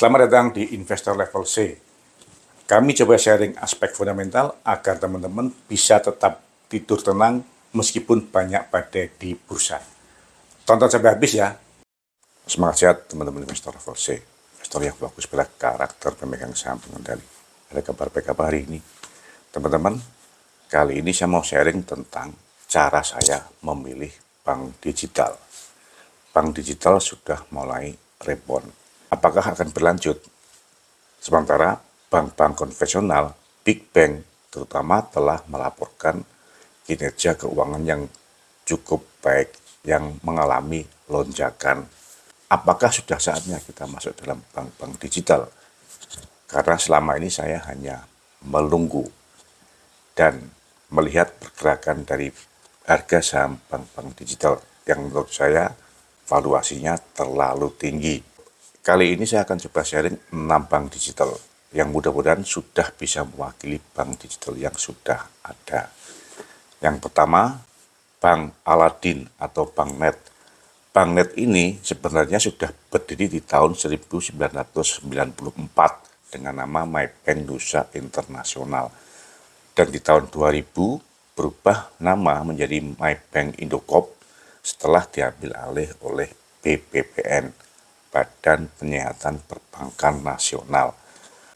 Selamat datang di Investor Level C. Kami coba sharing aspek fundamental agar teman-teman bisa tetap tidur tenang meskipun banyak badai di bursa. Tonton sampai habis ya. Semangat sehat teman-teman Investor Level C. Investor yang fokus pada karakter pemegang saham pengendali. Ada kabar baik apa hari ini? Teman-teman, kali ini saya mau sharing tentang cara saya memilih bank digital. Bank digital sudah mulai rebound. Apakah akan berlanjut? Sementara bank-bank konvensional, big bank terutama telah melaporkan kinerja keuangan yang cukup baik, yang mengalami lonjakan. Apakah sudah saatnya kita masuk dalam bank-bank digital? Karena selama ini saya hanya menunggu dan melihat pergerakan dari harga saham bank-bank digital yang menurut saya valuasinya terlalu tinggi. Kali ini saya akan coba sharing 6 bank digital yang mudah-mudahan sudah bisa mewakili bank digital yang sudah ada. Yang pertama, Bank Aladin atau Bank Net. Bank Net ini sebenarnya sudah berdiri di tahun 1994 dengan nama MyBank Nusa Internasional. Dan di tahun 2000 berubah nama menjadi MyBank Indocop setelah diambil alih oleh BPPN. Badan Penyihatan Perbankan Nasional.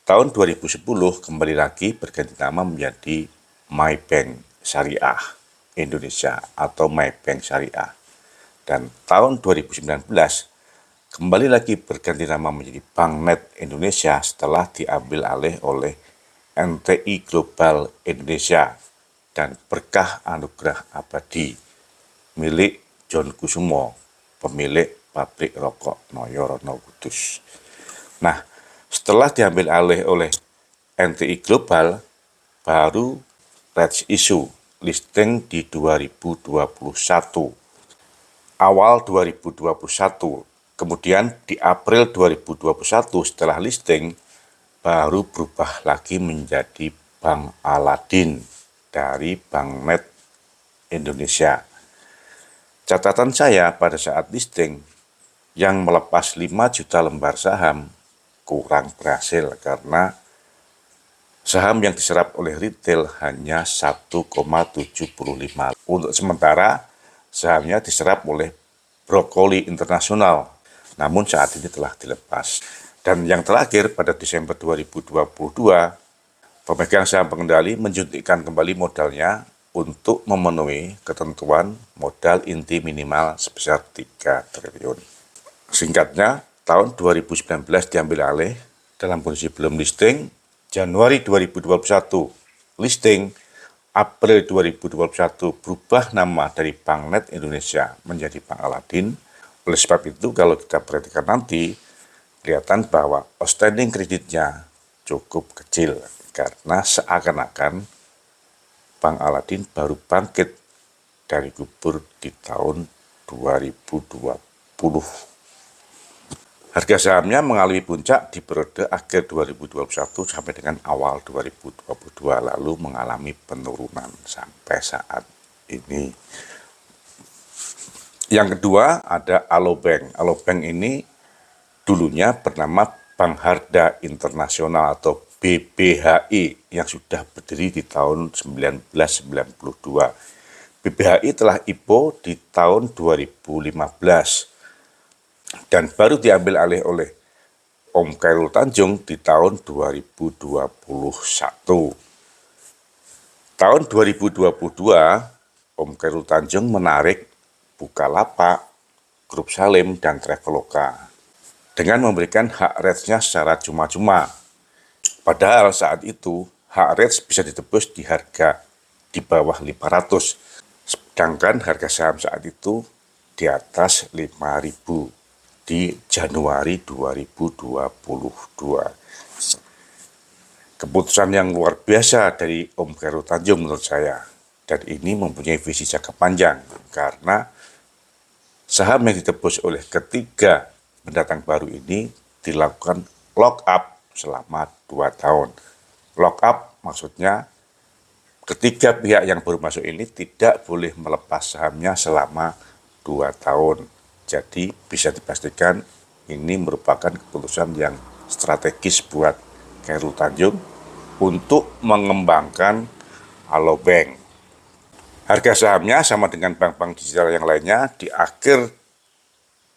Tahun 2010 kembali lagi berganti nama menjadi MyBank Syariah Indonesia atau MyBank Syariah. Dan tahun 2019 kembali lagi berganti nama menjadi Bank Net Indonesia setelah diambil alih oleh NTI Global Indonesia dan Berkah Anugerah Abadi milik John Kusumo, pemilik pabrik rokok Noyorono Kudus. Nah, setelah diambil alih oleh NTI Global, baru rights issue listing di 2021. Awal 2021, kemudian di April 2021 setelah listing, baru berubah lagi menjadi Bank Aladin dari Bank Net Indonesia. Catatan saya pada saat listing, yang melepas 5 juta lembar saham kurang berhasil karena saham yang diserap oleh retail hanya 1,75. Untuk sementara sahamnya diserap oleh Brokoli Internasional, namun saat ini telah dilepas. Dan yang terakhir pada Desember 2022, pemegang saham pengendali menjuntikkan kembali modalnya untuk memenuhi ketentuan modal inti minimal sebesar 3 triliun. Singkatnya, tahun 2019 diambil alih dalam kondisi belum listing, Januari 2021 listing, April 2021 berubah nama dari Bank Net Indonesia menjadi Bank Aladin. Oleh sebab itu, kalau kita perhatikan nanti, kelihatan bahwa outstanding kreditnya cukup kecil karena seakan-akan Bank Aladin baru bangkit dari kubur di tahun 2020. Harga sahamnya mengalami puncak di periode akhir 2021 sampai dengan awal 2022, lalu mengalami penurunan sampai saat ini. Yang kedua ada Alobank. Alobank ini dulunya bernama Bank Harda Internasional atau BBHI yang sudah berdiri di tahun 1992. BBHI telah IPO di tahun 2015. Dan baru diambil alih oleh Om Khairul Tanjung di tahun 2021. Tahun 2022, Om Khairul Tanjung menarik Bukalapak, Grup Salim, dan Traveloka dengan memberikan hak rates-nya secara cuma-cuma. Padahal saat itu hak rates bisa ditebus di harga di bawah 500, sedangkan harga saham saat itu di atas 5.000. Di Januari 2022. Keputusan yang luar biasa dari Om Khairul Tanjung menurut saya. Dan ini mempunyai visi jangka panjang karena saham yang ditebus oleh ketiga pendatang baru ini dilakukan lock up selama 2 tahun. Lock up maksudnya ketiga pihak yang baru masuk ini tidak boleh melepas sahamnya selama 2 tahun. Jadi bisa dipastikan ini merupakan keputusan yang strategis buat Khairul Tanjung untuk mengembangkan Alobank. Harga sahamnya sama dengan bank-bank digital yang lainnya di akhir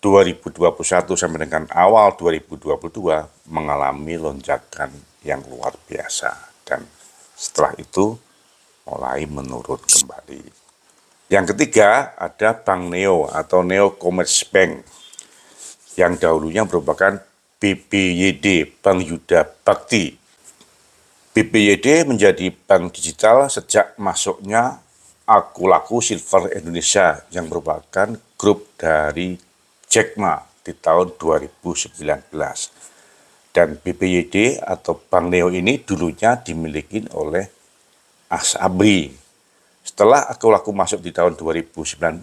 2021 sampai dengan awal 2022 mengalami lonjakan yang luar biasa, dan setelah itu mulai menurun kembali. Yang ketiga ada Bank Neo atau Neo Commerce Bank yang dahulunya merupakan BPYD, Bank Yuda Bakti. BPYD menjadi bank digital sejak masuknya Aku Laku Silver Indonesia yang merupakan grup dari Jack Ma di tahun 2019. Dan BPYD atau Bank Neo ini dulunya dimiliki oleh Asabri. Setelah Aku Laku masuk di tahun 2019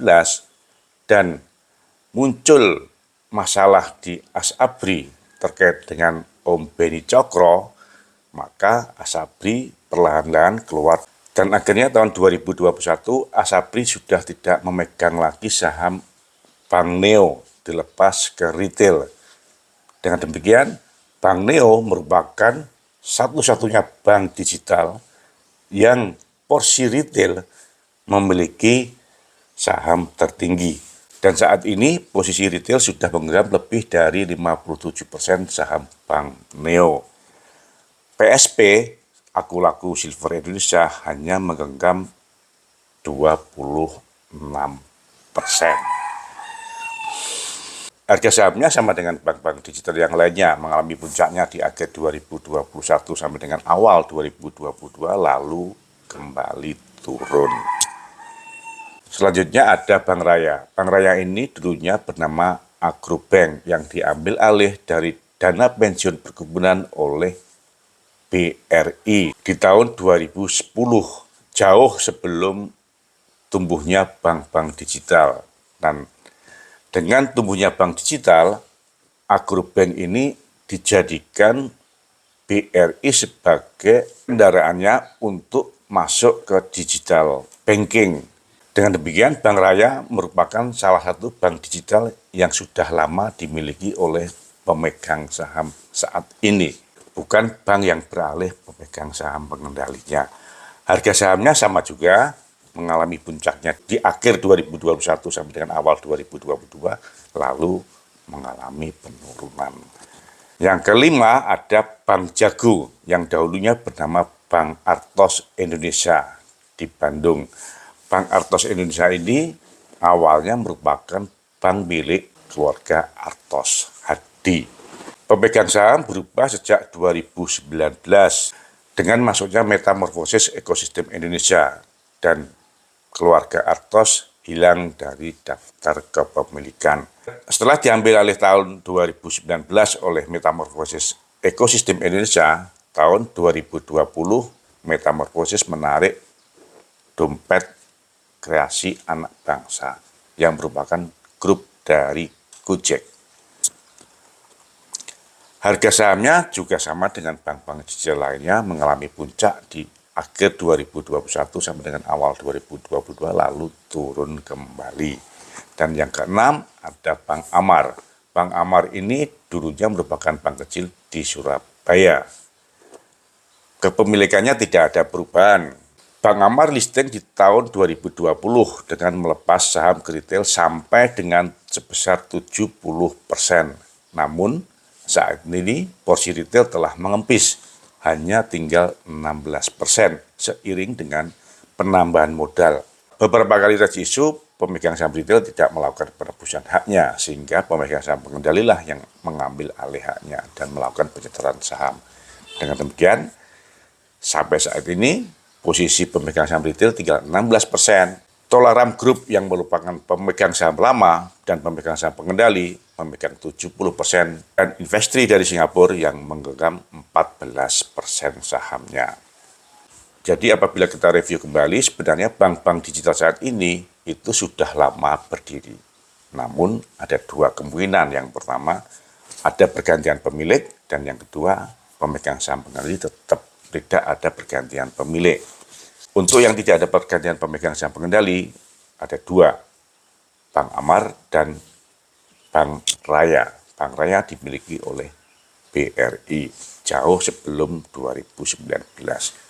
dan muncul masalah di Asabri terkait dengan Om Beni Cokro, maka Asabri perlahan-lahan keluar. Dan akhirnya tahun 2021 Asabri sudah tidak memegang lagi saham Bank Neo, dilepas ke retail. Dengan demikian, Bank Neo merupakan satu-satunya bank digital yang porsi retail memiliki saham tertinggi. Dan saat ini posisi retail sudah menggenggam lebih dari 57% saham Bank Neo. PSP, Aku Laku Silver Indonesia, hanya menggenggam 26%. Harga sahamnya sama dengan bank-bank digital yang lainnya, mengalami puncaknya di akhir 2021 sampai dengan awal 2022, lalu kembali turun. Selanjutnya ada Bank Raya. Bank Raya ini dulunya bernama Agrobank yang diambil alih dari dana pensiun perkebunan oleh BRI di tahun 2010, jauh sebelum tumbuhnya bank-bank digital. Dan dengan tumbuhnya bank digital, Agrobank ini dijadikan BRI sebagai kendaraannya untuk masuk ke digital banking. Dengan demikian, Bank Raya merupakan salah satu bank digital yang sudah lama dimiliki oleh pemegang saham saat ini, bukan bank yang beralih pemegang saham pengendalinya. Harga sahamnya sama juga, mengalami puncaknya di akhir 2021 sampai dengan awal 2022, lalu mengalami penurunan. Yang kelima ada Bank Jago yang dahulunya bernama Bank Artos Indonesia di Bandung. Bank Artos Indonesia ini awalnya merupakan bank milik keluarga Artos Hadi. Pemegang saham berubah sejak 2019 dengan masuknya metamorfosis ekosistem Indonesia, dan keluarga Artos hilang dari daftar kepemilikan. Setelah diambil alih tahun 2019 oleh metamorfosis ekosistem Indonesia, tahun 2020 metamorfosis menarik dompet kreasi anak bangsa yang merupakan grup dari Gojek. Harga sahamnya juga sama dengan bank-bank digital lainnya, mengalami puncak di akhir 2021 sampai dengan awal 2022, lalu turun kembali. Dan yang keenam ada Bank Amar. Bank Amar ini dulunya merupakan bank kecil di Surabaya. Kepemilikannya tidak ada perubahan. Bank Amar listing di tahun 2020 dengan melepas saham ke retail sampai dengan sebesar 70%. Namun saat ini porsi retail telah mengempis, hanya tinggal 16% seiring dengan penambahan modal. Beberapa kali terjadi isu pemegang saham retail tidak melakukan penebusan haknya, sehingga pemegang saham pengendalilah yang mengambil alih haknya dan melakukan penyetoran saham. Dengan demikian, sampai saat ini posisi pemegang saham retail tinggal 16%. Tolaram Group yang merupakan pemegang saham lama dan pemegang saham pengendali memegang 70%, dan Investri dari Singapura yang menggenggam 14% sahamnya. Jadi apabila kita review kembali, sebenarnya bank-bank digital saat ini itu sudah lama berdiri. Namun ada dua kemungkinan. Yang pertama, ada pergantian pemilik, dan yang kedua, pemegang saham pengendali tetap tidak ada pergantian pemilik. Untuk yang tidak ada pergantian pemegang saham pengendali, ada dua, Bank Amar dan Bank Raya. Bank Raya dimiliki oleh BRI jauh sebelum 2019,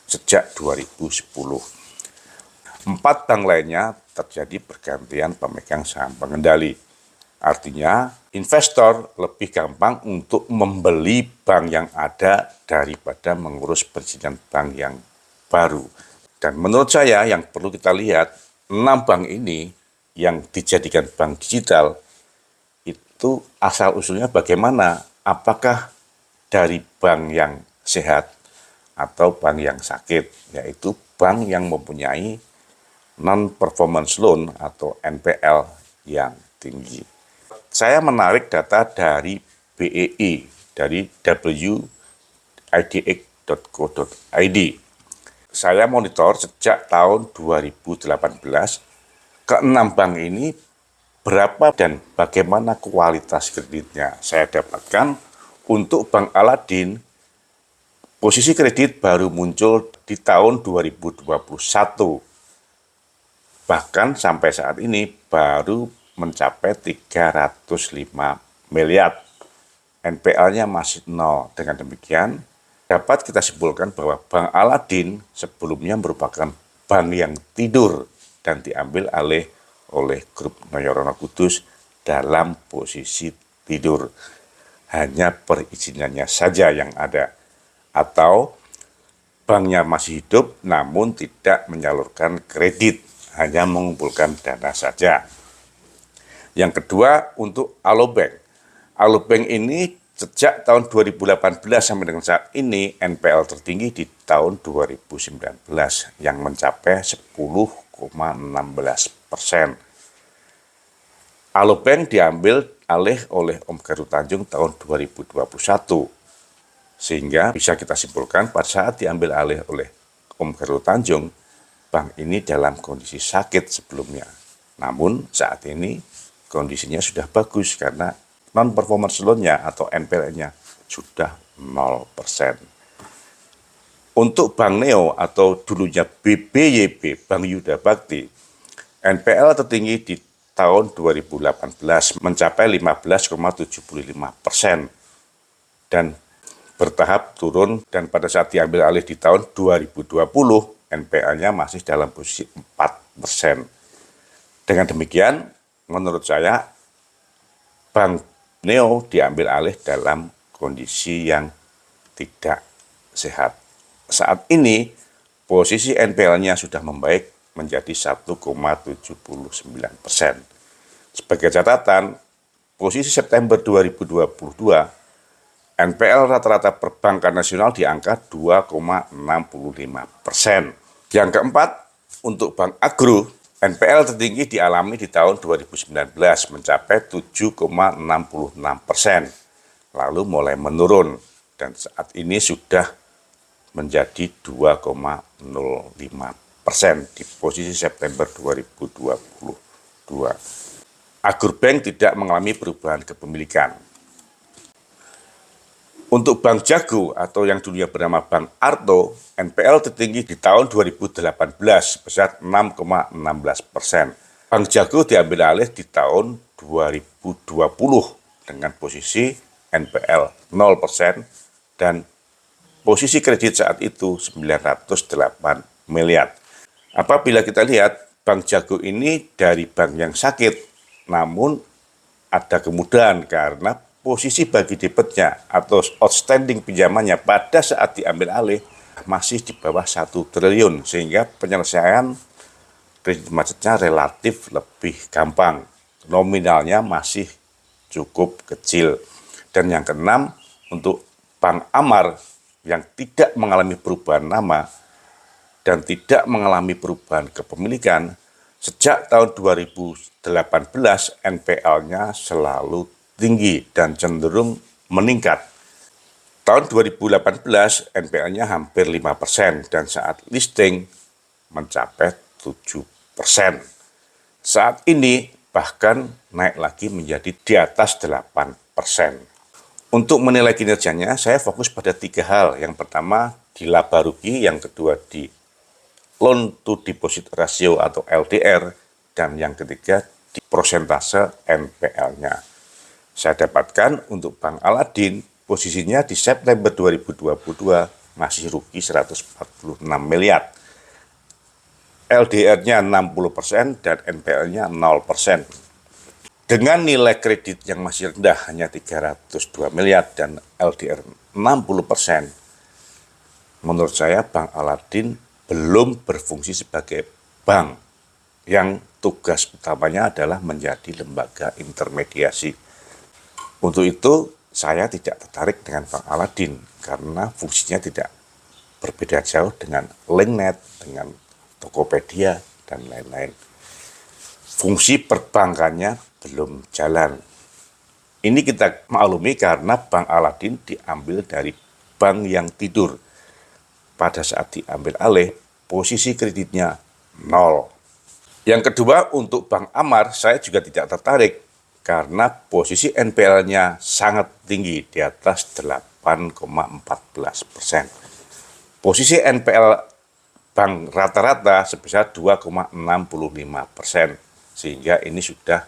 sejak 2010. 4 bank lainnya terjadi pergantian pemegang saham pengendali. Artinya, investor lebih gampang untuk membeli bank yang ada daripada mengurus perizinan bank yang baru. Dan menurut saya yang perlu kita lihat, 6 bank ini yang dijadikan bank digital, itu asal-usulnya bagaimana? Apakah dari bank yang sehat atau bank yang sakit, yaitu bank yang mempunyai non-performance loan atau NPL yang tinggi. Saya menarik data dari BEI, dari widx.co.id. Saya monitor sejak tahun 2018, ke-6 bank ini berapa dan bagaimana kualitas kreditnya. Saya dapatkan untuk Bank Aladin, posisi kredit baru muncul di tahun 2021. Bahkan sampai saat ini baru mencapai 305 miliar. NPL-nya masih 0. Dengan demikian, dapat kita simpulkan bahwa Bank Aladin sebelumnya merupakan bank yang tidur dan diambil alih oleh grup Noyorono Kudus dalam posisi tidur. Hanya perizinannya saja yang ada. Atau banknya masih hidup namun tidak menyalurkan kredit, hanya mengumpulkan dana saja. Yang kedua, untuk Alobank. Alobank ini sejak tahun 2018 sampai dengan saat ini NPL tertinggi di tahun 2019 yang mencapai 10,16%. Alobank diambil alih oleh Om Heru Tanjung tahun 2021. Sehingga bisa kita simpulkan pada saat diambil alih oleh Om Heru Tanjung, bank ini dalam kondisi sakit sebelumnya. Namun saat ini kondisinya sudah bagus karena non-performance loan-nya atau NPL-nya sudah 0%. Untuk Bank Neo atau dulunya BBYB, Bank Yuda Bakti, NPL tertinggi di tahun 2018 mencapai 15,75% dan bertahap turun, dan pada saat diambil alih di tahun 2020 NPL-nya masih dalam posisi 4%. Dengan demikian, menurut saya Bank Neo diambil alih dalam kondisi yang tidak sehat. Saat ini posisi NPL-nya sudah membaik menjadi 1,79%. Sebagai catatan, posisi September 2022, NPL rata-rata perbankan nasional di angka 2,65%. Yang keempat, untuk Bank Agro, NPL tertinggi dialami di tahun 2019 mencapai 7,66%. Lalu mulai menurun dan saat ini sudah menjadi 2,05% di posisi September 2022. Agrbank tidak mengalami perubahan kepemilikan. Untuk Bank Jago atau yang dulunya bernama Bank Arto, NPL tertinggi di tahun 2018 sebesar 6,16%. Bank Jago diambil alih di tahun 2020 dengan posisi NPL 0% dan posisi kredit saat itu 908 miliar. Apabila kita lihat, Bank Jago ini dari bank yang sakit, namun ada kemudahan karena posisi bagi debitnya atau outstanding pinjamannya pada saat diambil alih masih di bawah 1 triliun, sehingga penyelesaian kredit macetnya relatif lebih gampang. Nominalnya masih cukup kecil. Dan yang keenam, untuk Bank Amar yang tidak mengalami perubahan nama dan tidak mengalami perubahan kepemilikan, sejak tahun 2018 NPL-nya selalu tinggi dan cenderung meningkat. Tahun 2018 NPL-nya hampir 5% dan saat listing mencapai 7%. Saat ini bahkan naik lagi menjadi di atas 8%. Untuk menilai kinerjanya, saya fokus pada 3 hal. Yang pertama di laba rugi, yang kedua di loan to deposit ratio atau LDR, dan yang ketiga di persentase NPL-nya. Saya dapatkan untuk Bank Aladin Posisinya di September 2022 masih rugi 146 miliar. LDR-nya 60% dan NPL-nya 0%. Dengan nilai kredit yang masih rendah hanya 302 miliar dan LDR 60%, menurut saya Bank Aladin belum berfungsi sebagai bank yang tugas utamanya adalah menjadi lembaga intermediasi. Untuk itu, saya tidak tertarik dengan Bank Aladin karena fungsinya tidak berbeda jauh dengan Linknet, dengan Tokopedia, dan lain-lain. Fungsi perbankannya belum jalan. Ini kita maklumi karena Bank Aladin diambil dari bank yang tidur. Pada saat diambil alih, posisi kreditnya 0. Yang kedua, untuk Bank Amar, saya juga tidak tertarik karena posisi NPL-nya sangat tinggi, di atas 8,14%. Posisi NPL bank rata-rata sebesar 2,65%, sehingga ini sudah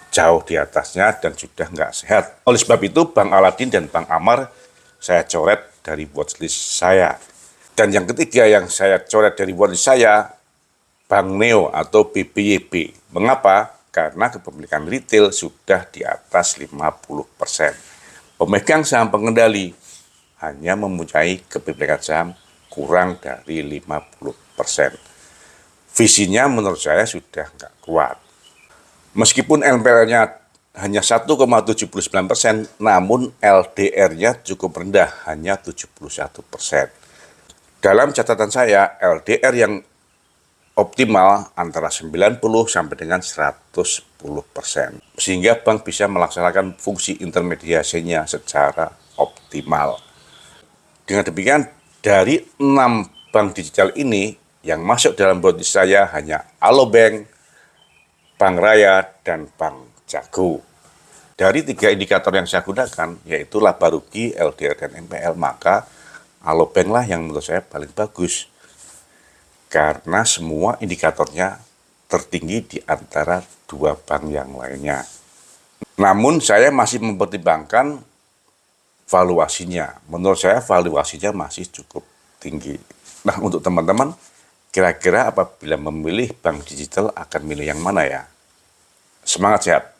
jauh di atasnya dan sudah nggak sehat. Oleh sebab itu, Bank Aladin dan Bank Amar saya coret dari watchlist saya. Dan yang ketiga yang saya coret dari watchlist saya, Bank Neo atau BBYB. Mengapa? Karena kepemilikan retail sudah di atas 50%. Pemegang saham pengendali hanya mempunyai kepemilikan saham kurang dari 50%. Visinya menurut saya sudah nggak kuat. Meskipun NPL-nya hanya 1,79%, namun LDR-nya cukup rendah, hanya 71%. Dalam catatan saya, LDR yang optimal antara 90 sampai dengan 110%. Sehingga bank bisa melaksanakan fungsi intermediasinya secara optimal. Dengan demikian, dari 6 bank digital ini, yang masuk dalam watchlist saya hanya Alobank, Bank Raya, dan Bank Jago. Dari 3 indikator yang saya gunakan, yaitu laba rugi, LDR, dan NPL, maka Alobank lah yang menurut saya paling bagus. Karena semua indikatornya tertinggi di antara 2 bank yang lainnya. Namun saya masih mempertimbangkan valuasinya. Menurut saya valuasinya masih cukup tinggi. Nah, untuk teman-teman, kira-kira apabila memilih bank digital akan milih yang mana ya? Semangat sehat!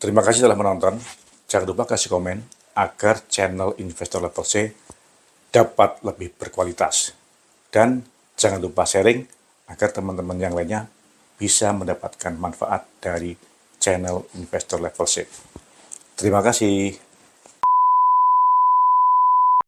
Terima kasih telah menonton. Jangan lupa kasih komen agar channel Investor Level C dapat lebih berkualitas. Dan jangan lupa sharing agar teman-teman yang lainnya bisa mendapatkan manfaat dari channel Investor Level C. Terima kasih.